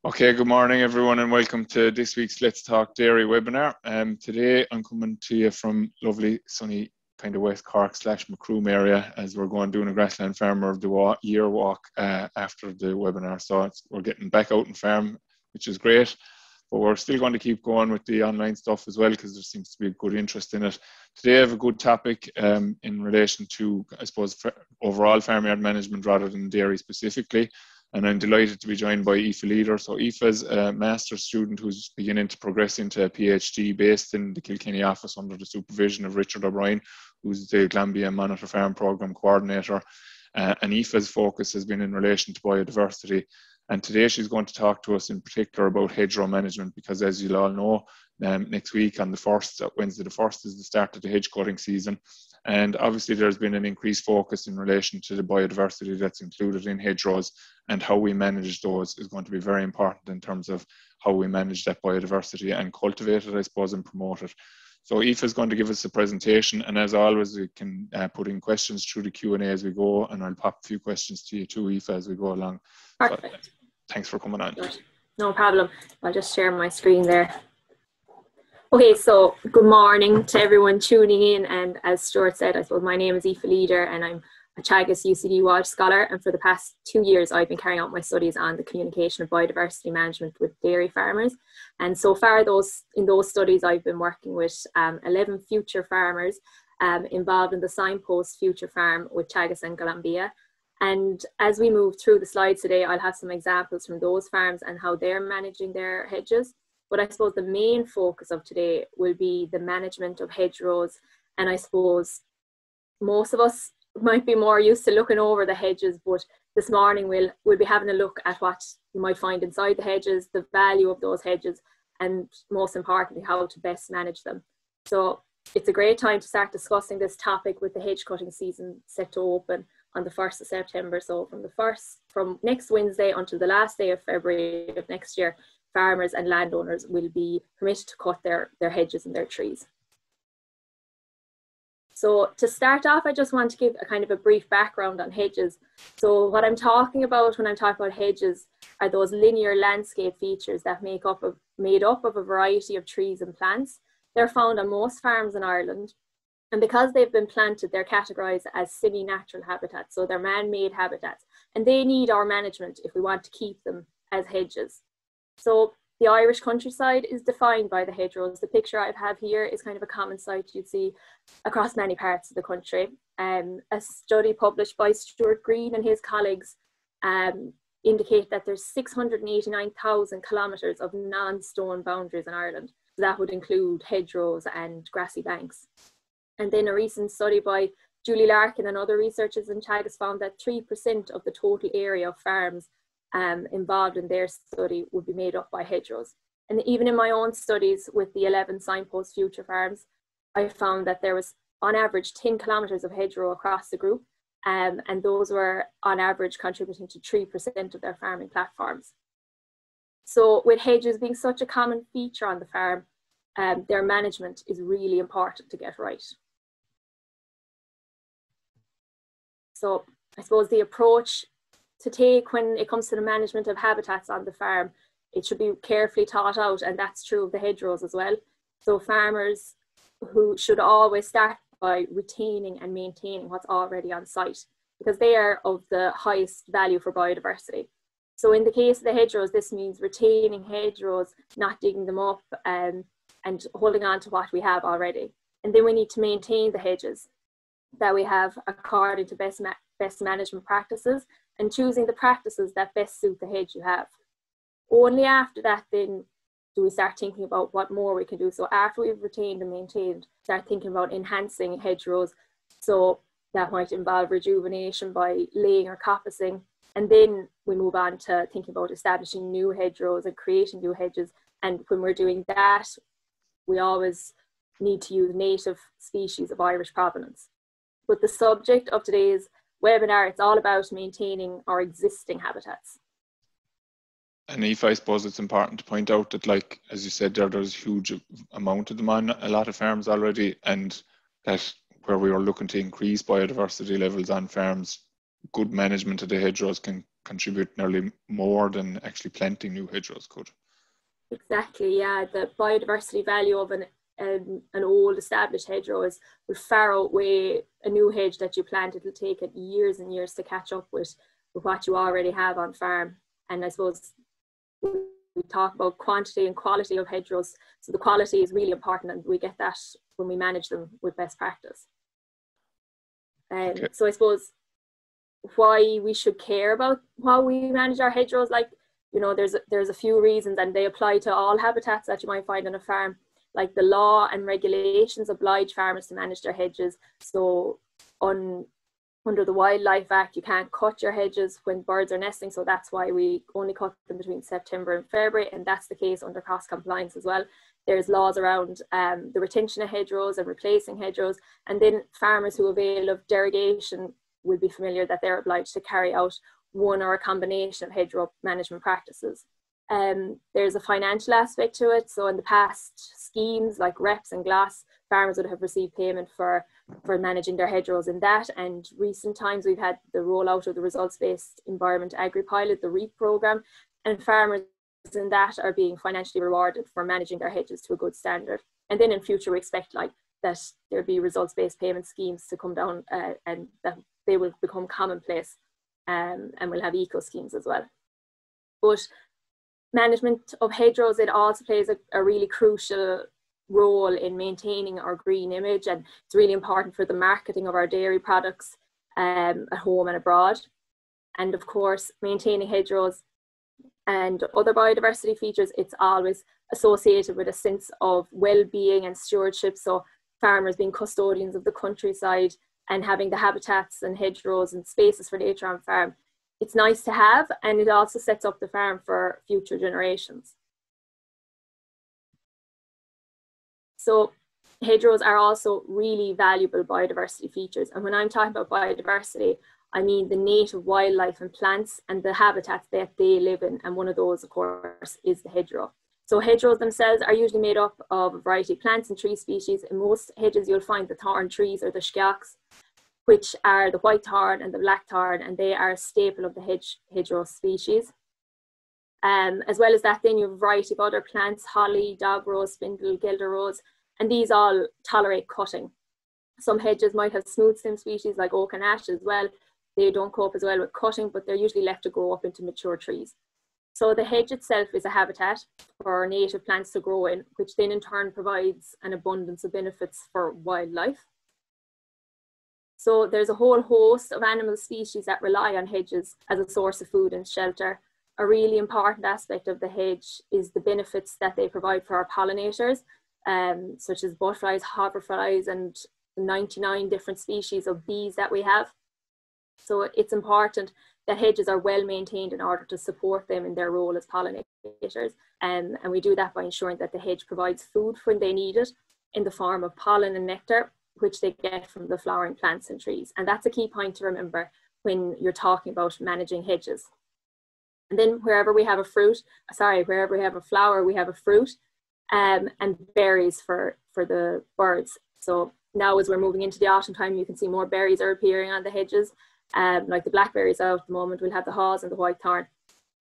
Okay, good morning everyone and welcome to this week's Let's Talk Dairy webinar. Today I'm coming to you from lovely sunny kind of West Cork / Macroom area as we're going doing a Grassland Farmer of the Year walk after the webinar. So we're getting back out and farm, which is great, but we're still going to keep going with the online stuff as well because there seems to be a good interest in it. Today I have a good topic in relation to, I suppose, overall farmyard management rather than dairy specifically. And I'm delighted to be joined by Aoife Leader. So Aoife is a master's student who's beginning to progress into a PhD based in the Kilkenny office under the supervision of Richard O'Brien, who's the Glanbia Monitor Farm Programme Coordinator. And Aoife's focus has been in relation to biodiversity. And today she's going to talk to us in particular about hedgerow management because, as you'll all know, next week on the 1st, Wednesday the 1st, is the start of the hedge cutting season. And obviously there's been an increased focus in relation to the biodiversity that's included in hedgerows, and how we manage those is going to be very important in terms of how we manage that biodiversity and cultivate it, I suppose, and promote it. So Aoife is going to give us a presentation, and as always we can put in questions through the Q&A as we go, and I'll pop a few questions to you too, Aoife, as we go along. Perfect. So, thanks for coming on. No problem. I'll just share my screen there. Okay, so good morning to everyone tuning in, and as Stuart said, I suppose my name is Aoife Leader and I'm a Teagasc UCD Walsh Scholar, and for the past 2 years I've been carrying out my studies on the communication of biodiversity management with dairy farmers. And so far in those studies I've been working with 11 future farmers involved in the Signpost Future Farm with Teagasc and Glanbia. And as we move through the slides today, I'll have some examples from those farms and how they're managing their hedges. But I suppose the main focus of today will be the management of hedgerows. And I suppose most of us might be more used to looking over the hedges, but this morning we'll be having a look at what you might find inside the hedges, the value of those hedges, and most importantly, how to best manage them. So it's a great time to start discussing this topic with the hedge cutting season set to open on the 1st of September. So from next Wednesday until the last day of February of next year, farmers and landowners will be permitted to cut their hedges and their trees. So to start off, I just want to give a kind of a brief background on hedges. So what I'm talking about when I'm talking about hedges are those linear landscape features that made up of a variety of trees and plants. They're found on most farms in Ireland. And because they've been planted, they're categorized as semi-natural habitats. So they're man-made habitats, and they need our management if we want to keep them as hedges. So the Irish countryside is defined by the hedgerows. The picture I have here is kind of a common sight you'd see across many parts of the country. A study published by Stuart Green and his colleagues indicate that there's 689,000 kilometres of non-stone boundaries in Ireland. So that would include hedgerows and grassy banks. And then a recent study by Julie Larkin and other researchers in Teagasc found that 3% of the total area of farms involved in their study would be made up by hedgerows. And even in my own studies with the 11 Signpost Future Farms, I found that there was on average 10 kilometres of hedgerow across the group, and those were on average contributing to 3% of their farming platforms. So with hedges being such a common feature on the farm, their management is really important to get right. So I suppose the approach to take when it comes to the management of habitats on the farm, it should be carefully thought out, and that's true of the hedgerows as well. So farmers who should always start by retaining and maintaining what's already on site, because they are of the highest value for biodiversity. So in the case of the hedgerows, this means retaining hedgerows, not digging them up, and holding on to what we have already. And then we need to maintain the hedges that we have according to best management practices, and choosing the practices that best suit the hedge you have. Only after that then do we start thinking about what more we can do. So after we've retained and maintained, start thinking about enhancing hedgerows. So that might involve rejuvenation by laying or coppicing. And then we move on to thinking about establishing new hedgerows and creating new hedges. And when we're doing that, we always need to use native species of Irish provenance. But the subject of today's webinar, it's all about maintaining our existing habitats. And Aoife, I suppose it's important to point out that, like, as you said, there's a huge amount of them on a lot of farms already, and that where we are looking to increase biodiversity levels on farms, good management of the hedgerows can contribute nearly more than actually planting new hedgerows could. Exactly, yeah. The biodiversity value of an old established hedgerow will far outweigh a new hedge that you plant. It'll take it years and years to catch up with what you already have on farm. And I suppose we talk about quantity and quality of hedgerows. So the quality is really important, and we get that when we manage them with best practice. Okay. So I suppose why we should care about how we manage our hedgerows, like, you know, there's a few reasons, and they apply to all habitats that you might find on a farm. Like, the law and regulations oblige farmers to manage their hedges. So under the Wildlife Act, you can't cut your hedges when birds are nesting. So that's why we only cut them between September and February. And that's the case under cost compliance as well. There's laws around the retention of hedgerows and replacing hedgerows. And then farmers who avail of derogation will be familiar that they're obliged to carry out one or a combination of hedgerow management practices. There's a financial aspect to it. So in the past, schemes like reps and glass, farmers would have received payment for managing their hedgerows in that. And recent times we've had the rollout of the results-based environment agri-pilot, the REAP program, and farmers in that are being financially rewarded for managing their hedges to a good standard. And then in future we expect that there'll be results-based payment schemes to come down, and that they will become commonplace, and we'll have eco schemes as well. But management of hedgerows, it also plays a really crucial role in maintaining our green image, and it's really important for the marketing of our dairy products at home and abroad. And of course, maintaining hedgerows and other biodiversity features, it's always associated with a sense of well-being and stewardship. So farmers being custodians of the countryside and having the habitats and hedgerows and spaces for nature on farm, it's nice to have, and it also sets up the farm for future generations. So hedgerows are also really valuable biodiversity features. And when I'm talking about biodiversity, I mean the native wildlife and plants and the habitats that they live in. And one of those, of course, is the hedgerow. So hedgerows themselves are usually made up of a variety of plants and tree species. In most hedges, you'll find the thorn trees or the skeochs, which are the white thorn and the black thorn, and they are a staple of the hedgerow species. As well as that, then you have a variety of other plants: holly, dog rose, spindle, guelder rose, and these all tolerate cutting. Some hedges might have smooth stem species like oak and ash as well. They don't cope as well with cutting, but they're usually left to grow up into mature trees. So the hedge itself is a habitat for native plants to grow in, which then in turn provides an abundance of benefits for wildlife. So there's a whole host of animal species that rely on hedges as a source of food and shelter. A really important aspect of the hedge is the benefits that they provide for our pollinators, such as butterflies, hoverflies, and 99 different species of bees that we have. So it's important that hedges are well maintained in order to support them in their role as pollinators. And we do that by ensuring that the hedge provides food when they need it in the form of pollen and nectar, which they get from the flowering plants and trees. And that's a key point to remember when you're talking about managing hedges. And then wherever we have a flower, we have a fruit, and berries for the birds. So now as we're moving into the autumn time, you can see more berries are appearing on the hedges. Like the blackberries out at the moment, we'll have the haws and the white thorn.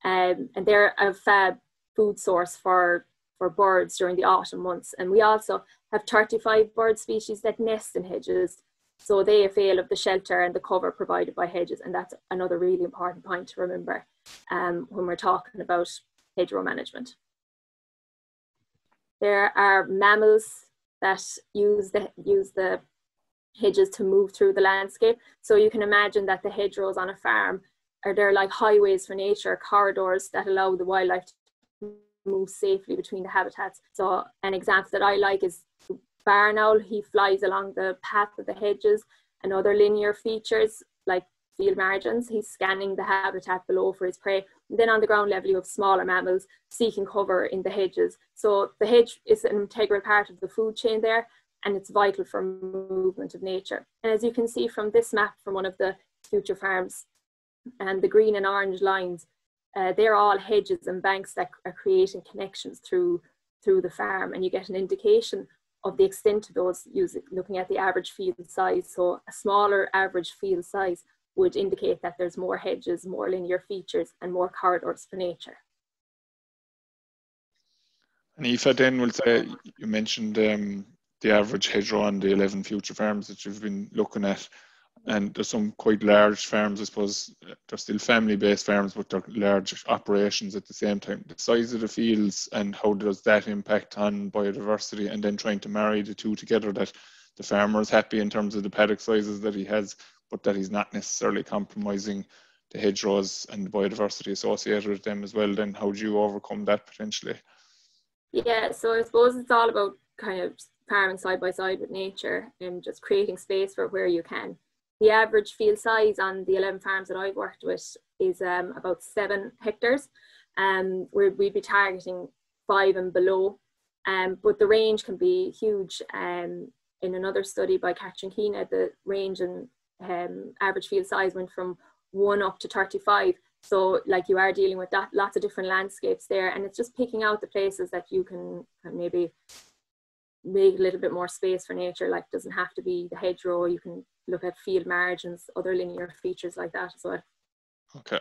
And they're a fab food source for birds during the autumn months. And we also have 35 bird species that nest in hedges. So they avail of the shelter and the cover provided by hedges. And that's another really important point to remember when we're talking about hedgerow management. There are mammals that use the hedges to move through the landscape. So you can imagine that the hedgerows on a farm they're like highways for nature, corridors that allow the wildlife to move safely between the habitats. So an example that I like is the barn owl. He flies along the path of the hedges, and other linear features like field margins. He's scanning the habitat below for his prey. And then on the ground level, you have smaller mammals seeking cover in the hedges. So the hedge is an integral part of the food chain there, and it's vital for movement of nature. And as you can see from this map from one of the future farms, and the green and orange lines, they're all hedges and banks that are creating connections through the farm, and you get an indication of the extent of those looking at the average field size. So a smaller average field size would indicate that there's more hedges, more linear features, and more corridors for nature. And Aoife, then we'll say, you mentioned the average hedgerow on the 11 future farms that you've been looking at. And there's some quite large farms, I suppose. They're still family-based farms, but they're large operations at the same time. The size of the fields and how does that impact on biodiversity, and then trying to marry the two together, that the farmer is happy in terms of the paddock sizes that he has, but that he's not necessarily compromising the hedgerows and the biodiversity associated with them as well. Then how do you overcome that potentially? Yeah, so I suppose it's all about kind of farming side by side with nature and just creating space for where you can. The average field size on the 11 farms that I've worked with is about 7 hectares. Where we'd be targeting 5 and below. But the range can be huge. In another study by Catherine Keena, the range and average field size went from 1 up to 35. So like you are dealing with that, lots of different landscapes there. And it's just picking out the places that you can maybe make a little bit more space for nature. Like, doesn't have to be the hedgerow. You can look at field margins, other linear features like that as well. Okay.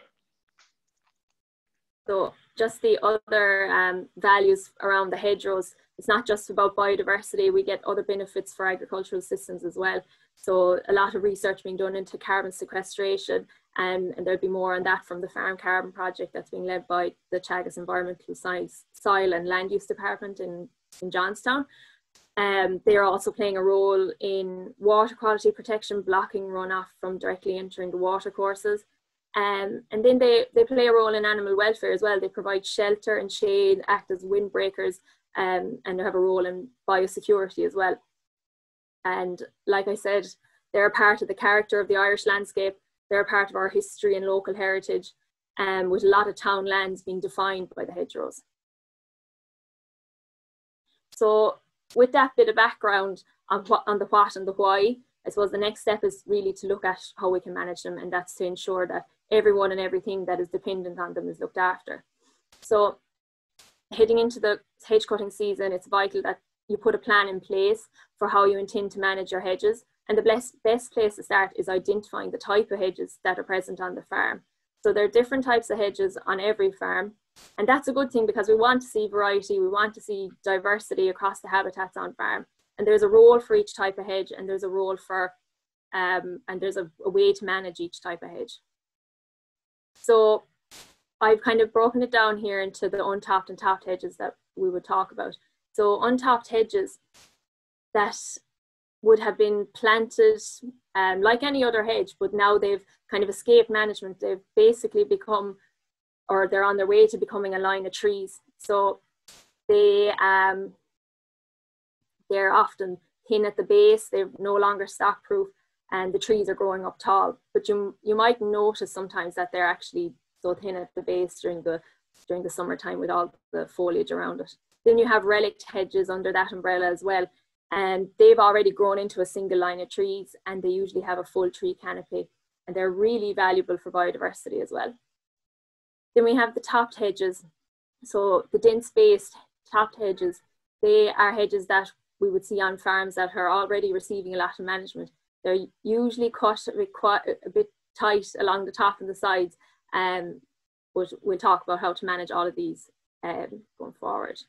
So just the other values around the hedgerows, it's not just about biodiversity. We get other benefits for agricultural systems as well. So a lot of research being done into carbon sequestration, and there'll be more on that from the Farm Carbon project that's being led by the Teagasc Environmental Science, Soil and Land Use Department in Johnstown. They are also playing a role in water quality protection, blocking runoff from directly entering the water courses. And then they play a role in animal welfare as well. They provide shelter and shade, act as windbreakers, and they have a role in biosecurity as well. And like I said, they're a part of the character of the Irish landscape. They're a part of our history and local heritage, with a lot of town lands being defined by the hedgerows. So with that bit of background on the what and the why, I suppose the next step is really to look at how we can manage them, and that's to ensure that everyone and everything that is dependent on them is looked after. So heading into the hedge cutting season, it's vital that you put a plan in place for how you intend to manage your hedges. And the best place to start is identifying the type of hedges that are present on the farm. So there are different types of hedges on every farm. And that's a good thing, because we want to see variety, we want to see diversity across the habitats on farm. And there's a role for each type of hedge, and there's a role for, and there's a way to manage each type of hedge. So I've kind of broken it down here into the untopped and topped hedges that we would talk about. So untopped hedges that would have been planted like any other hedge, but now they've kind of escaped management. They've basically become, or they're on their way to becoming, a line of trees. So they're often thin at the base. They're no longer stock proof, and the trees are growing up tall. But you might notice sometimes that they're actually so thin at the base during the summertime with all the foliage around it. Then you have relict hedges under that umbrella as well, and they've already grown into a single line of trees, and they usually have a full tree canopy, and they're really valuable for biodiversity as well. Then we have the topped hedges. So the dense-based topped hedges, they are hedges that we would see on farms that are already receiving a lot of management. They're usually cut a bit tight along the top and the sides, but we'll talk about how to manage all of these going forward.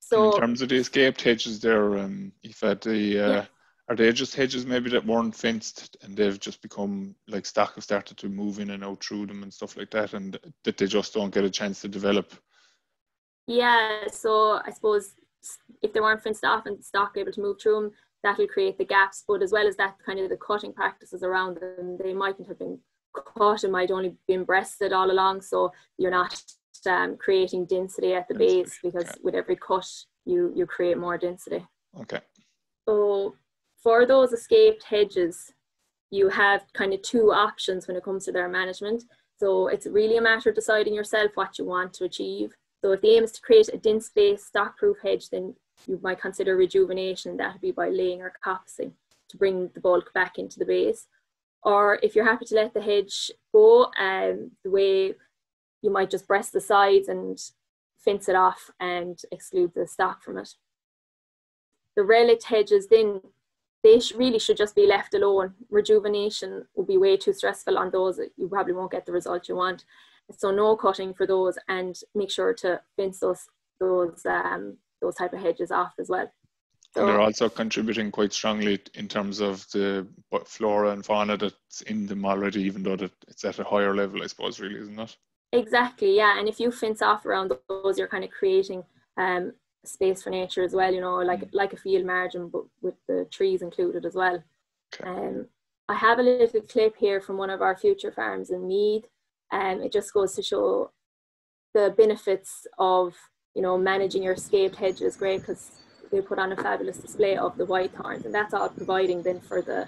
So in terms of the escaped hedges there, Aoife, are they just hedges maybe that weren't fenced and they've just become, like, stock have started to move in and out through them and stuff like that, and that they just don't get a chance to develop? Yeah, so I suppose if they weren't fenced off and stock able to move through them, that'll create the gaps. But as well as that, kind of the cutting practices around them, they mightn't have been cut and might only been breasted all along, so you're not creating density at the base, because with every cut you create more density. Okay. So for those escaped hedges, you have kind of two options when it comes to their management. So it's really a matter of deciding yourself what you want to achieve. So if the aim is to create a dense base stock-proof hedge, then you might consider rejuvenation. That would be by laying or coppicing to bring the bulk back into the base. Or if you're happy to let the hedge go, the way you might just breast the sides and fence it off and exclude the stock from it. The relict hedges, then they really should just be left alone. Rejuvenation will be way too stressful on those. You probably won't get the result you want. So no cutting for those, and make sure to fence those type of hedges off as well. So, and they're also contributing quite strongly in terms of the flora and fauna that's in them already, even though that it's at a higher level, I suppose, really, isn't it? Exactly, yeah. And if you fence off around those, you're kind of creating space for nature as well, you know, like a field margin, but with the trees included as well. Okay. I have a little clip here from one of our future farms in Meath, and it just goes to show the benefits of, you know, managing your escaped hedges. Great, because they put on a fabulous display of the white thorns, and that's all providing then for the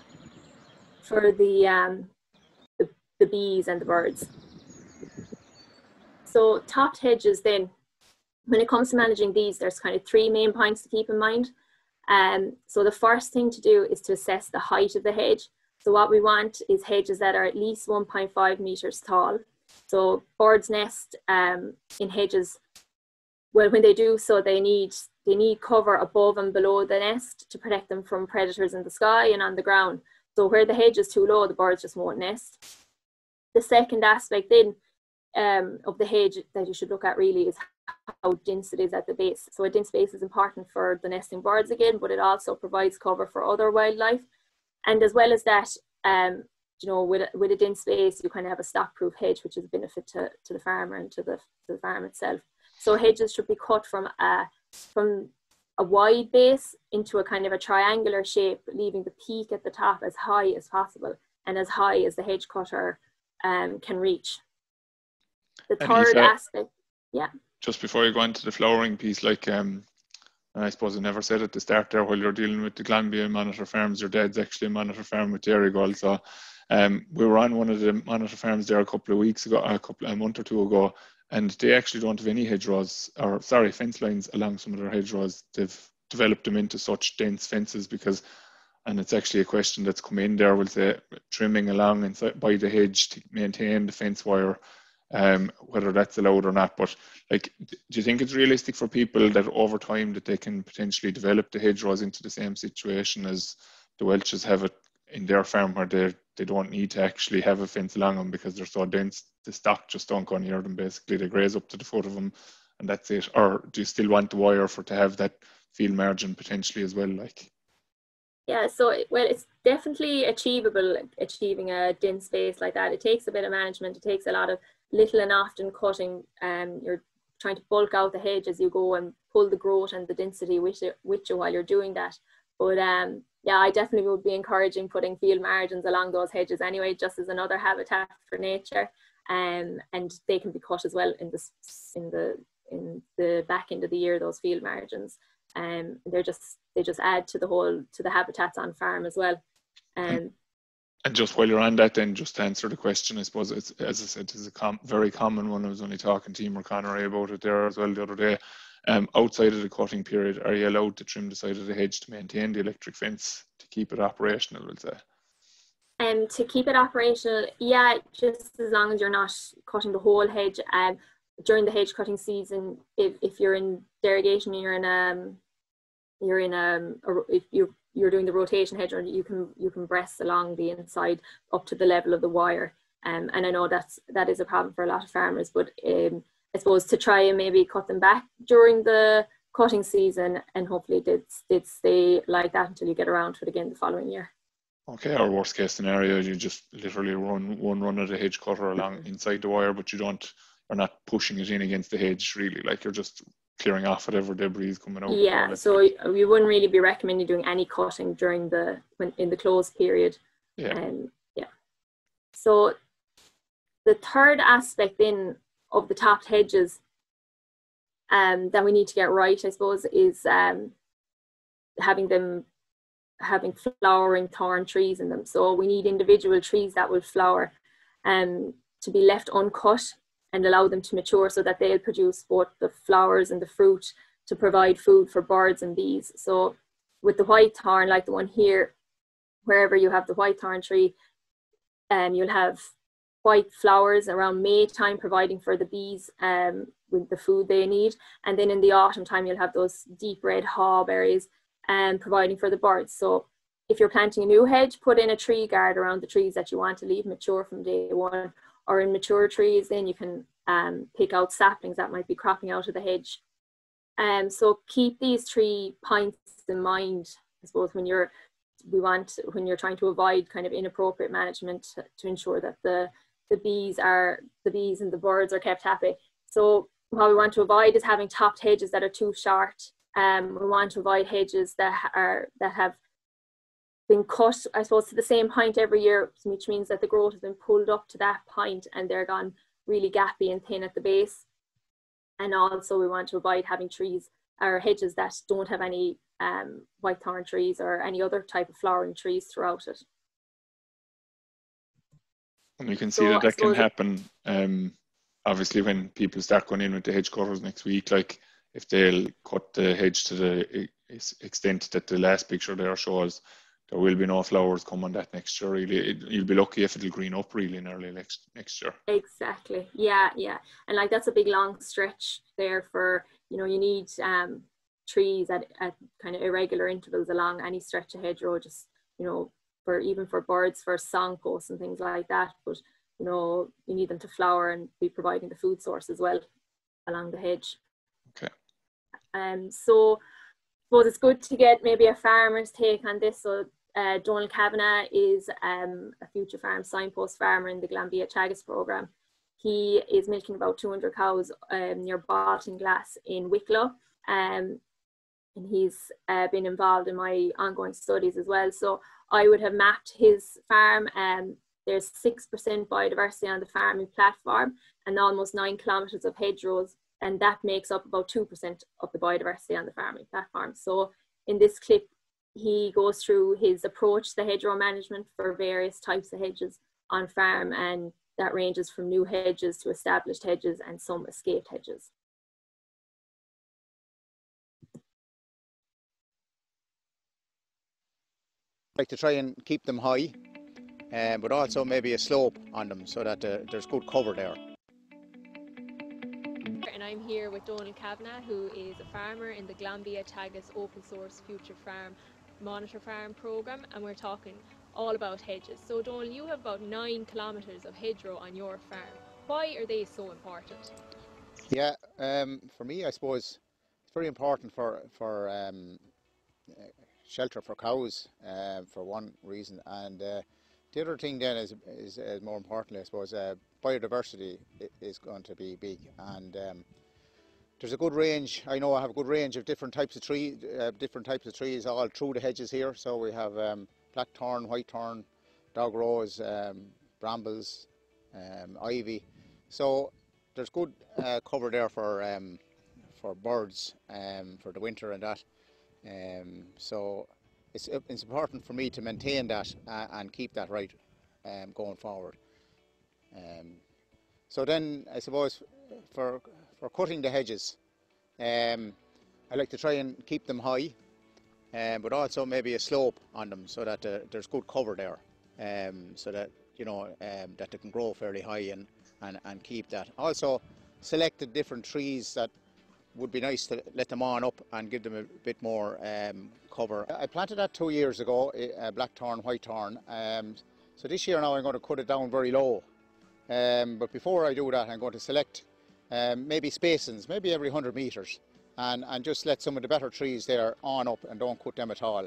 bees and the birds. So topped hedges then, when it comes to managing these, there's kind of 3 main points to keep in mind. So the first thing to do is to assess the height of the hedge. So what we want is hedges that are at least 1.5 meters tall. So birds nest in hedges, well, when they do so, they need cover above and below the nest to protect them from predators in the sky and on the ground. So where the hedge is too low, the birds just won't nest. The second aspect then of the hedge that you should look at really is how dense it is at the base. So a dense base is important for the nesting birds again, but it also provides cover for other wildlife. And as well as that, you know, with a dense base, you kind of have a stock-proof hedge, which is a benefit to the farmer and to the farm itself. So hedges should be cut from a wide base into a kind of a triangular shape, leaving the peak at the top as high as possible and as high as the hedge cutter can reach. The third aspect, yeah. Just before you go into the flowering piece, like, and I suppose I never said at the start there, while you're dealing with the Glanbia Monitor Farms, your dad's actually a Monitor Farm with Dairy Girl. So we were on one of the Monitor Farms there a month or two ago, and they actually don't have any fence lines along some of their hedgerows. They've developed them into such dense fences because, and it's actually a question that's come in there, will say trimming along inside by the hedge to maintain the fence wire, whether that's allowed or not. But like, do you think it's realistic for people that over time that they can potentially develop the hedgerows into the same situation as the Welches have it in their farm, where they don't need to actually have a fence along them because they're so dense, the stock just don't go near them, basically they graze up to the foot of them and that's it? Or do you still want the wire to have that field margin potentially as well? Like, yeah, so well, it's definitely achievable, achieving a dense space like that. It takes a bit of management. It takes a lot of little and often cutting. You're trying to bulk out the hedge as you go and pull the growth and the density with you while you're doing that. But yeah, I definitely would be encouraging putting field margins along those hedges anyway, just as another habitat for nature. And they can be cut as well in the back end of the year, those field margins. They just add to the habitats on farm as well. And just while you're on that, then just to answer the question, I suppose it's, as I said, it's a very common one. I was only talking to Emer Connery about it there as well the other day. Outside of the cutting period, are you allowed to trim the side of the hedge to maintain the electric fence to keep it operational, we'll say? To keep it operational, yeah, just as long as you're not cutting the whole hedge. During the hedge cutting season, if you're in derogation, if you're doing the rotation hedge, or you can breast along the inside up to the level of the wire. And I know that is a problem for a lot of farmers, but I suppose to try and maybe cut them back during the cutting season, and hopefully they'd stay like that until you get around to it again the following year. Okay, or worst case scenario, you just literally run one run of the hedge cutter along inside the wire, but you're not pushing it in against the hedge really, like you're just clearing off whatever debris is coming out. Yeah, so we wouldn't really be recommending doing any cutting during in the closed period. Yeah. Yeah. So the third aspect then of the topped hedges that we need to get right, I suppose, is having flowering thorn trees in them. So we need individual trees that will flower to be left uncut and allow them to mature so that they'll produce both the flowers and the fruit to provide food for birds and bees. So with the white thorn, like the one here, wherever you have the white thorn tree, you'll have white flowers around May time, providing for the bees with the food they need. And then in the autumn time, you'll have those deep red haw berries providing for the birds. So if you're planting a new hedge, put in a tree guard around the trees that you want to leave mature from day one. Or in mature trees, then you can pick out saplings that might be cropping out of the hedge. So keep these 3 points in mind, I suppose, when you're trying to avoid kind of inappropriate management to ensure that the bees and the birds are kept happy. So what we want to avoid is having topped hedges that are too short. We want to avoid hedges that have been cut, I suppose, to the same point every year, which means that the growth has been pulled up to that point and they're gone really gappy and thin at the base. And also we want to avoid having trees or hedges that don't have any white thorn trees or any other type of flowering trees throughout it. And you can see that can happen, obviously, when people start going in with the hedge cutters next week, like if they'll cut the hedge to the extent that the last picture there shows, there will be no flowers coming that next year. Really, you'll be lucky if it'll green up really in early next year. Exactly. Yeah. And like that's a big long stretch there for, you need trees at kind of irregular intervals along any stretch of hedgerow, just, even for birds, for song posts and things like that. But, you need them to flower and be providing the food source as well along the hedge. Okay. So I suppose it's good to get maybe a farmer's take on this. So Donald Kavanagh is a Future Farm signpost farmer in the Teagasc programme. He is milking about 200 cows near Baltinglass in Wicklow, and he's been involved in my ongoing studies as well. So I would have mapped his farm. There's 6% biodiversity on the farming platform and almost 9 kilometres of hedgerows, and that makes up about 2% of the biodiversity on the farming platform. So in this clip, he goes through his approach to hedgerow management for various types of hedges on farm, and that ranges from new hedges to established hedges and some escaped hedges. I like to try and keep them high, but also maybe a slope on them so that there's good cover there. And I'm here with Donald Kavanagh, who is a farmer in the Teagasc Open Source Future Farm Monitor Farm programme, and we're talking all about hedges. So Donald, you have about 9 kilometres of hedgerow on your farm. Why are they so important? Yeah, for me, I suppose it's very important for shelter for cows, for one reason, and the other thing then is more importantly, I suppose, biodiversity is going to be big, and there's a good range. I know I have a good range of different types of trees all through the hedges here. So we have blackthorn, whitethorn, dog rose, brambles, ivy. So there's good cover there for birds for the winter and that. So it's important for me to maintain that and keep that right going forward. So then I suppose for cutting the hedges, I like to try and keep them high, but also maybe a slope on them so that there's good cover there, so that that they can grow fairly high and keep that. Also selected different trees that would be nice to let them on up and give them a bit more cover. I planted that 2 years ago, blackthorn, whitethorn. So this year now I'm going to cut it down very low. But before I do that, I'm going to select maybe spacings, maybe every 100 metres, and just let some of the better trees there on up and don't cut them at all.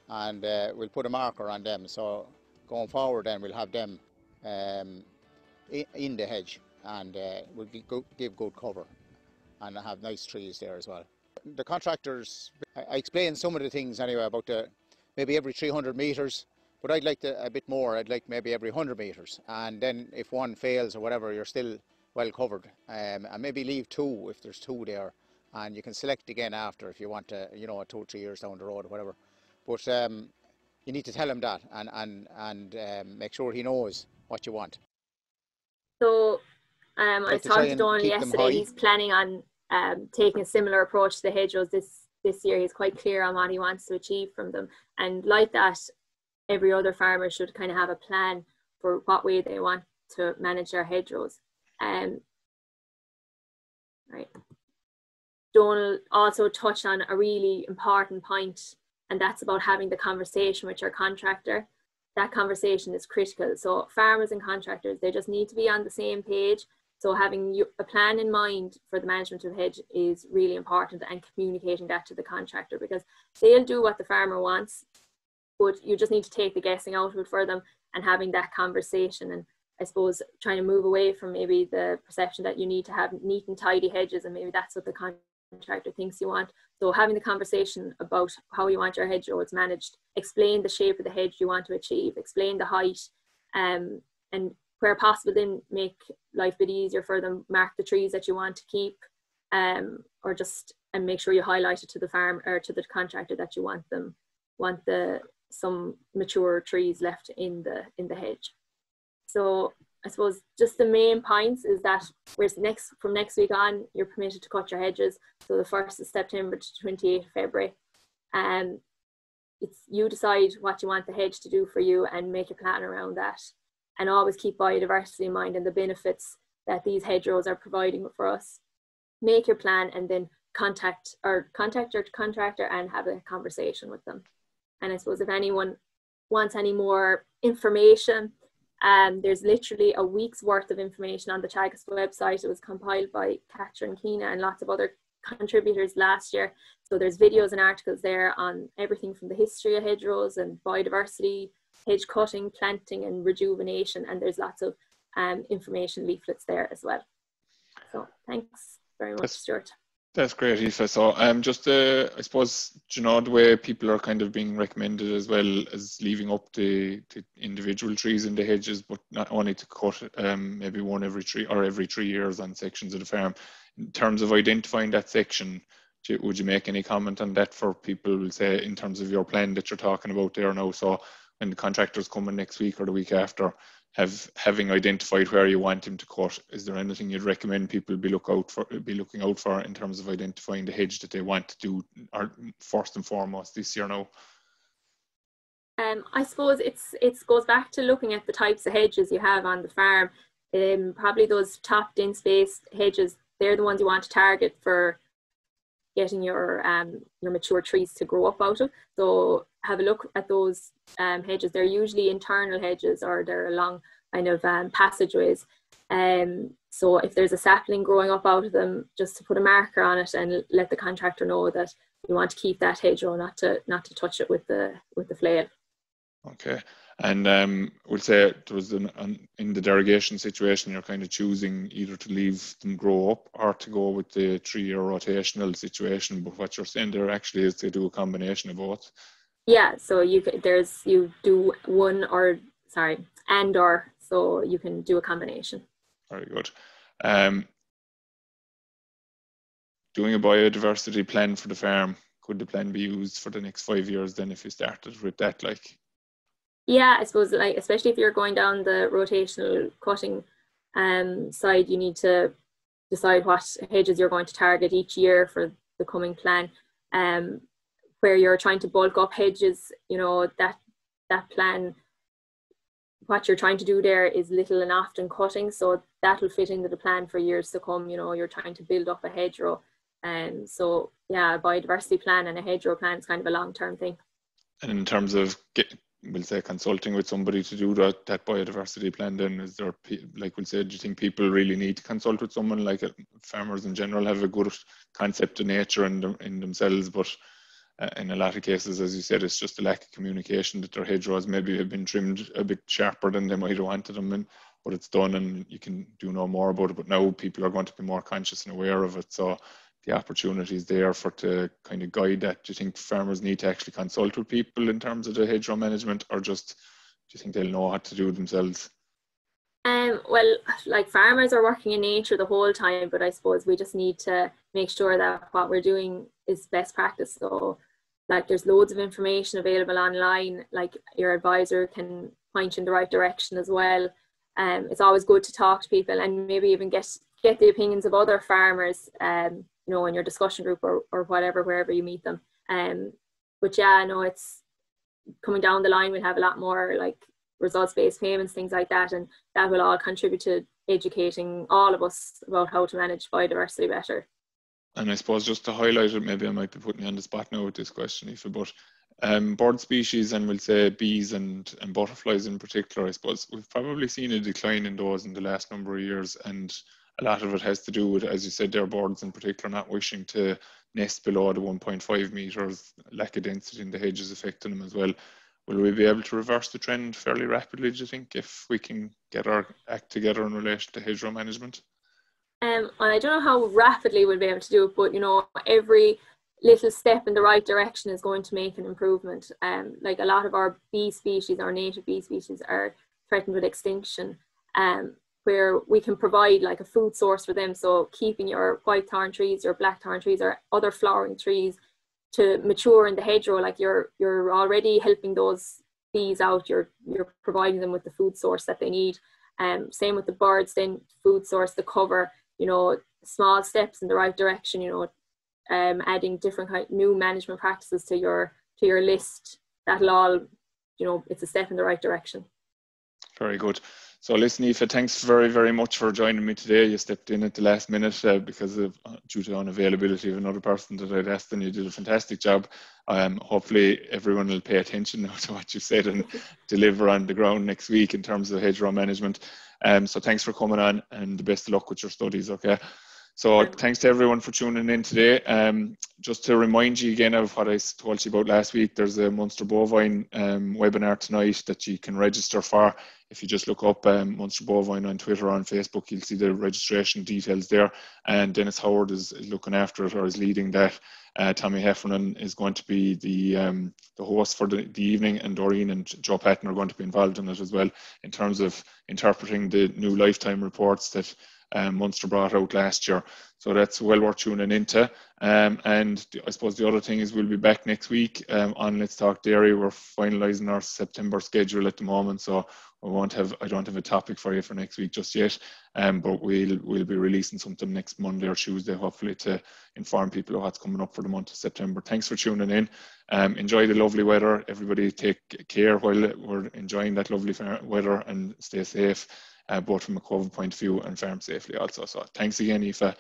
And we'll put a marker on them. So going forward then we'll have them in the hedge, and we'll give good cover and have nice trees there as well. The contractors, I explained some of the things anyway about maybe every 300 metres, but I'd like a bit more. I'd like maybe every 100 metres, and then if one fails or whatever, you're still well covered, and maybe leave 2 if there's 2 there, and you can select again after if you want to, 2 or 3 years down the road or whatever. But you need to tell him that and make sure he knows what you want. So I was talking to Donald yesterday. He's planning on taking a similar approach to the hedgerows this year. He's quite clear on what he wants to achieve from them, and like that, every other farmer should kind of have a plan for what way they want to manage their hedgerows. Right. Donald also touched on a really important point and that's about having the conversation with your contractor. That conversation is critical. So farmers and contractors, they just need to be on the same page. So having a plan in mind for the management of hedge is really important, and communicating that to the contractor, because they'll do what the farmer wants, but you just need to take the guessing out of it for them and having that conversation. And I suppose trying to move away from maybe the perception that you need to have neat and tidy hedges, and maybe that's what the contractor thinks you want. So having the conversation about how you want your hedgerows managed, explain the shape of the hedge you want to achieve, explain the height, and where possible then make life a bit easier for them, mark the trees that you want to keep, and make sure you highlight it to the farm or to the contractor that you want some mature trees left in the hedge. So I suppose just the main points is that from next week on, you're permitted to cut your hedges. So the 1st of September to 28th of February. And it's you decide what you want the hedge to do for you and make a plan around that. And always keep biodiversity in mind and the benefits that these hedgerows are providing for us. Make your plan and then contact your contractor and have a conversation with them. And I suppose if anyone wants any more information, there's literally a week's worth of information on the Teagasc website. It was compiled by Catherine Keena and lots of other contributors last year. So there's videos and articles there on everything from the history of hedgerows and biodiversity, hedge cutting, planting and rejuvenation. And there's lots of information leaflets there as well. So thanks very much, Stuart. That's great, Aoife. So I suppose, the way people are kind of being recommended as well as leaving up the individual trees in the hedges, but not only to cut maybe one every 3 years on sections of the farm. In terms of identifying that section, would you make any comment on that for people, say, in terms of your plan that you're talking about there now? So when the contractors come in next week or the week after, having identified where you want him to cut, is there anything you'd recommend people be looking out for in terms of identifying the hedge that they want to do, or first and foremost this year now? I suppose it goes back to looking at the types of hedges you have on the farm. Probably those top dense spaced hedges, they're the ones you want to target for getting your mature trees to grow up out of. So have a look at those hedges. They're usually internal hedges, or they're along kind of passageways. So if there's a sapling growing up out of them, just to put a marker on it and let the contractor know that you want to keep that hedgerow, not to touch it with the flail. Okay. And we'll say there was in the derogation situation, you're kind of choosing either to leave them grow up or to go with the 3-year rotational situation. But what you're saying there actually is to do a combination of both. Yeah. So you do so you can do a combination. Very good. Doing a biodiversity plan for the farm, could the plan be used for the next 5 years then if you started with that, like? Yeah, I suppose, like, especially if you're going down the rotational cutting side, you need to decide what hedges you're going to target each year for the coming plan. Where you're trying to bulk up hedges, that plan, what you're trying to do there is little and often cutting, so that will fit into the plan for years to come. You're trying to build up a hedgerow. So yeah, a biodiversity plan and a hedgerow plan is kind of a long-term thing. And in terms of we'll say consulting with somebody to do that biodiversity plan, then is there, like we'll say, do you think people really need to consult with someone? Like farmers in general have a good concept of nature in themselves, but in a lot of cases, as you said, it's just a lack of communication that their hedgerows maybe have been trimmed a bit sharper than they might have wanted them, but it's done and you can do no more about it. But now people are going to be more conscious and aware of it, so the opportunity is there to kind of guide that. Do you think farmers need to actually consult with people in terms of the hedgerow management, or just do you think they'll know what to do themselves? Well, like, farmers are working in nature the whole time, but I suppose we just need to make sure that what we're doing is best practice. So, like, there's loads of information available online, like your advisor can point you in the right direction as well. It's always good to talk to people and maybe even get the opinions of other farmers, in your discussion group or whatever, wherever you meet them. But yeah, no, it's coming down the line, we'll have a lot more like results-based payments, things like that, and that will all contribute to educating all of us about how to manage biodiversity better. And I suppose just to highlight it, maybe I might be putting you on the spot now with this question, Aoife, but bird species, and we'll say bees and butterflies in particular, I suppose, we've probably seen a decline in those in the last number of years, and a lot of it has to do with, as you said, their birds in particular not wishing to nest below the 1.5 metres, lack of density in the hedges affecting them as well. Will we be able to reverse the trend fairly rapidly, do you think, if we can get our act together in relation to hedgerow management? And I don't know how rapidly we'll be able to do it, but you know, every little step in the right direction is going to make an improvement. Like a lot of our bee species, our native bee species, are threatened with extinction, where we can provide like a food source for them. So keeping your white thorn trees, your black thorn trees, or other flowering trees to mature in the hedgerow, like you're already helping those bees out. You're providing them with the food source that they need. Same with the birds, then food source, the cover. You know, small steps in the right direction. You know, adding different new management practices to your list. That'll all, you know, it's a step in the right direction. Very good. So listen, Aoife, thanks very, very much for joining me today. You stepped in at the last minute because of due to unavailability of another person that I'd asked, and you did a fantastic job. Hopefully everyone will pay attention now to what you said and deliver on the ground next week in terms of hedgerow management. So thanks for coming on, and the best of luck with your studies, okay? So thanks to everyone for tuning in today. Just to remind you again of what I told you about last week, there's a Munster Bovine webinar tonight that you can register for. If you just look up Munster Bovine on Twitter or on Facebook, you'll see the registration details there. And Dennis Howard is looking after it, or is leading that. Tommy Heffernan is going to be the host for the evening, and Doreen and Joe Patton are going to be involved in it as well, in terms of interpreting the new lifetime reports that Munster brought out last year. So that's well worth tuning into. And I suppose the other thing is we'll be back next week on Let's Talk Dairy. We're finalising our September schedule at the moment, so I don't have a topic for you for next week just yet. But we'll be releasing something next Monday or Tuesday, hopefully, to inform people of what's coming up for the month of September. Thanks for tuning in. Enjoy the lovely weather. Everybody take care while we're enjoying that lovely weather, and stay safe, both from a COVID point of view and farm safely also. So thanks again, Aoife.